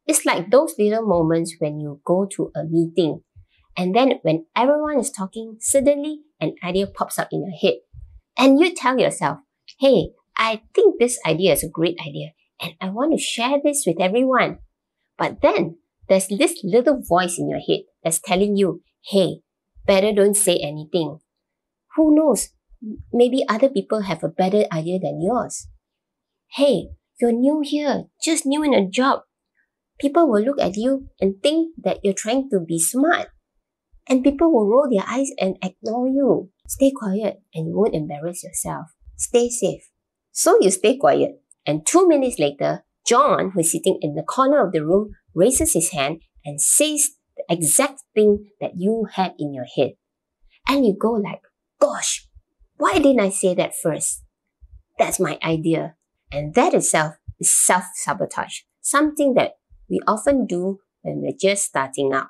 It's like those little moments when you go to a meeting and then when everyone is talking, suddenly an idea pops up in your head and you tell yourself, hey, I think this idea is a great idea and I want to share this with everyone. But then there's this little voice in your head that's telling you, hey, better don't say anything. Who knows? Maybe other people have a better idea than yours. Hey, you're new here, just new in a job. People will look at you and think that you're trying to be smart. And people will roll their eyes and ignore you. Stay quiet and you won't embarrass yourself. Stay safe. So you stay quiet. And 2 minutes later, John, who is sitting in the corner of the room, raises his hand and says the exact thing that you had in your head. And you go like, gosh, why didn't I say that first? That's my idea. And that itself is self-sabotage. Something that we often do when we're just starting out.